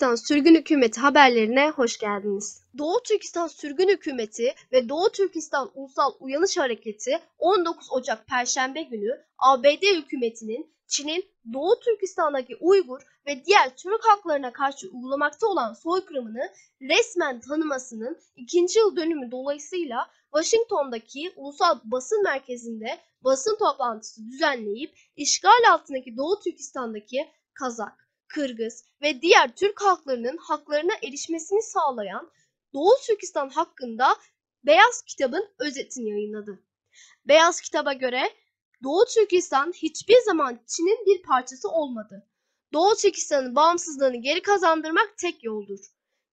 Türkistan Sürgün Hükümeti haberlerine hoş geldiniz. Doğu Türkistan Sürgün Hükümeti ve Doğu Türkistan Ulusal Uyanış Hareketi 19 Ocak Perşembe günü ABD hükümetinin Çin'in Doğu Türkistan'daki Uygur ve diğer Türk halklarına karşı uygulamakta olan soykırımını resmen tanımasının 2. yıl dönümü dolayısıyla Washington'daki Ulusal Basın Merkezi'nde basın toplantısı düzenleyip işgal altındaki Doğu Türkistan'daki Kazak, Kırgız ve diğer Türk halklarının haklarına erişmesini sağlayan Doğu Türkistan hakkında Beyaz Kitab'ın özetini yayınladı. Beyaz Kitab'a göre Doğu Türkistan hiçbir zaman Çin'in bir parçası olmadı. Doğu Türkistan'ın bağımsızlığını geri kazandırmak tek yoldur.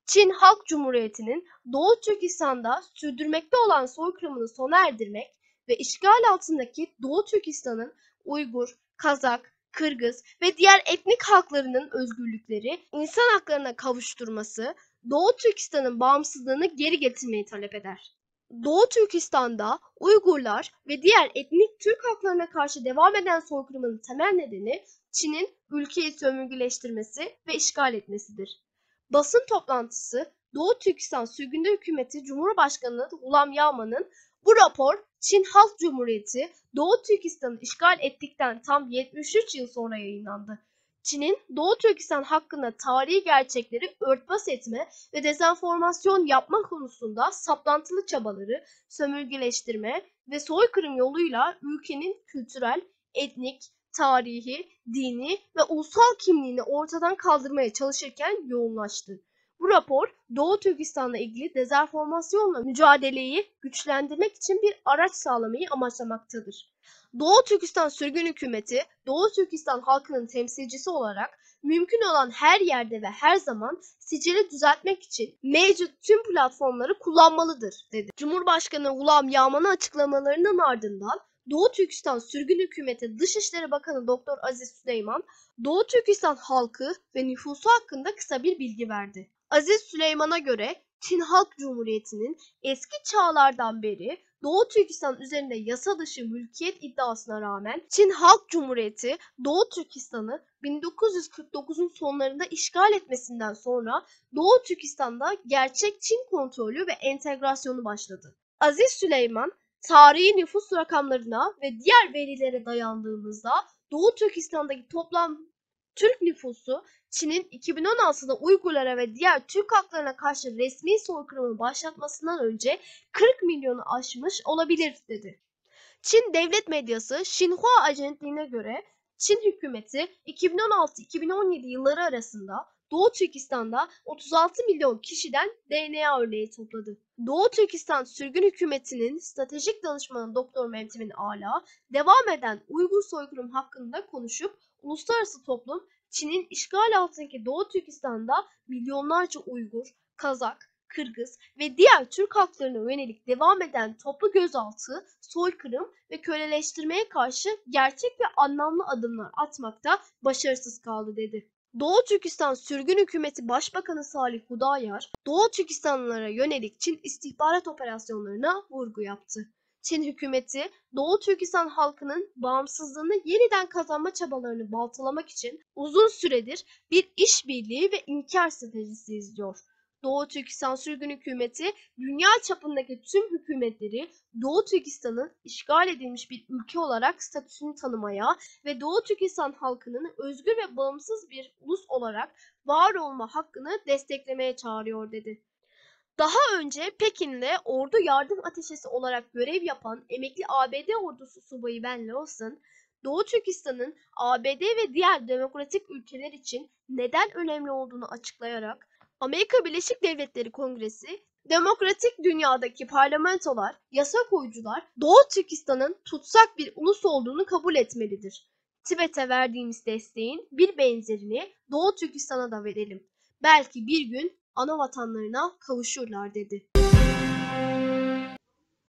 Çin Halk Cumhuriyeti'nin Doğu Türkistan'da sürdürmekte olan soykırımını sona erdirmek ve işgal altındaki Doğu Türkistan'ın Uygur, Kazak, Kırgız ve diğer etnik halklarının özgürlükleri, insan haklarına kavuşturması, Doğu Türkistan'ın bağımsızlığını geri getirmeyi talep eder. Doğu Türkistan'da Uygurlar ve diğer etnik Türk halklarına karşı devam eden soykırımın temel nedeni Çin'in ülkeyi sömürgeleştirmesi ve işgal etmesidir. Basın toplantısı Doğu Türkistan Sürgün Hükümeti Cumhurbaşkanı Hulam Yağman'ın bu rapor Çin Halk Cumhuriyeti Doğu Türkistan'ı işgal ettikten tam 73 yıl sonra yayınlandı. Çin'in Doğu Türkistan hakkında tarihi gerçekleri örtbas etme ve dezenformasyon yapma konusunda saplantılı çabaları sömürgeleştirme ve soykırım yoluyla ülkenin kültürel, etnik, tarihi, dini ve ulusal kimliğini ortadan kaldırmaya çalışırken yoğunlaştı. Bu rapor Doğu Türkistan'la ilgili dezenformasyonla mücadeleyi güçlendirmek için bir araç sağlamayı amaçlamaktadır. Doğu Türkistan Sürgün Hükümeti, Doğu Türkistan halkının temsilcisi olarak mümkün olan her yerde ve her zaman sicili düzeltmek için mevcut tüm platformları kullanmalıdır, dedi. Cumhurbaşkanı Hulam Yağman'ın açıklamalarının ardından Doğu Türkistan Sürgün Hükümeti Dışişleri Bakanı Doktor Aziz Süleyman, Doğu Türkistan halkı ve nüfusu hakkında kısa bir bilgi verdi. Aziz Süleyman'a göre Çin Halk Cumhuriyeti'nin eski çağlardan beri Doğu Türkistan üzerinde yasa dışı mülkiyet iddiasına rağmen Çin Halk Cumhuriyeti Doğu Türkistan'ı 1949'un sonlarında işgal etmesinden sonra Doğu Türkistan'da gerçek Çin kontrolü ve entegrasyonu başladı. Aziz Süleyman, tarihi nüfus rakamlarına ve diğer verilere dayandığımızda Doğu Türkistan'daki toplam Türk nüfusu Çin'in 2016'da Uygurlara ve diğer Türk halklarına karşı resmi soykırımı başlatmasından önce 40 milyonu aşmış olabilir, dedi. Çin devlet medyası Xinhua ajantlığına göre Çin hükümeti 2016-2017 yılları arasında Doğu Türkistan'da 36 milyon kişiden DNA örneği topladı. Doğu Türkistan Sürgün Hükümeti'nin stratejik danışmanı Doktor Mevtemin Ala, devam eden Uygur soykırım hakkında konuşup uluslararası toplum Çin'in işgal altındaki Doğu Türkistan'da milyonlarca Uygur, Kazak, Kırgız ve diğer Türk halklarına yönelik devam eden toplu gözaltı, soykırım ve köleleştirmeye karşı gerçek ve anlamlı adımlar atmakta başarısız kaldı, dedi. Doğu Türkistan Sürgün Hükümeti Başbakanı Salih Hudayar, Doğu Türkistanlılara yönelik Çin istihbarat operasyonlarına vurgu yaptı. Çin hükümeti Doğu Türkistan halkının bağımsızlığını yeniden kazanma çabalarını baltalamak için uzun süredir bir işbirliği ve inkar stratejisi izliyor. Doğu Türkistan Sürgün Hükümeti, dünya çapındaki tüm hükümetleri Doğu Türkistan'ın işgal edilmiş bir ülke olarak statüsünü tanımaya ve Doğu Türkistan halkının özgür ve bağımsız bir ulus olarak var olma hakkını desteklemeye çağırıyor, dedi. Daha önce Pekin'de ordu yardım ateşesi olarak görev yapan emekli ABD ordusu subayı Ben Lawson, Doğu Türkistan'ın ABD ve diğer demokratik ülkeler için neden önemli olduğunu açıklayarak, Amerika Birleşik Devletleri Kongresi, demokratik dünyadaki parlamentolar, yasa koyucular Doğu Türkistan'ın tutsak bir ulus olduğunu kabul etmelidir. Tibet'e verdiğimiz desteğin bir benzerini Doğu Türkistan'a da verelim. Belki bir gün ana vatanlarına kavuşurlar, dedi.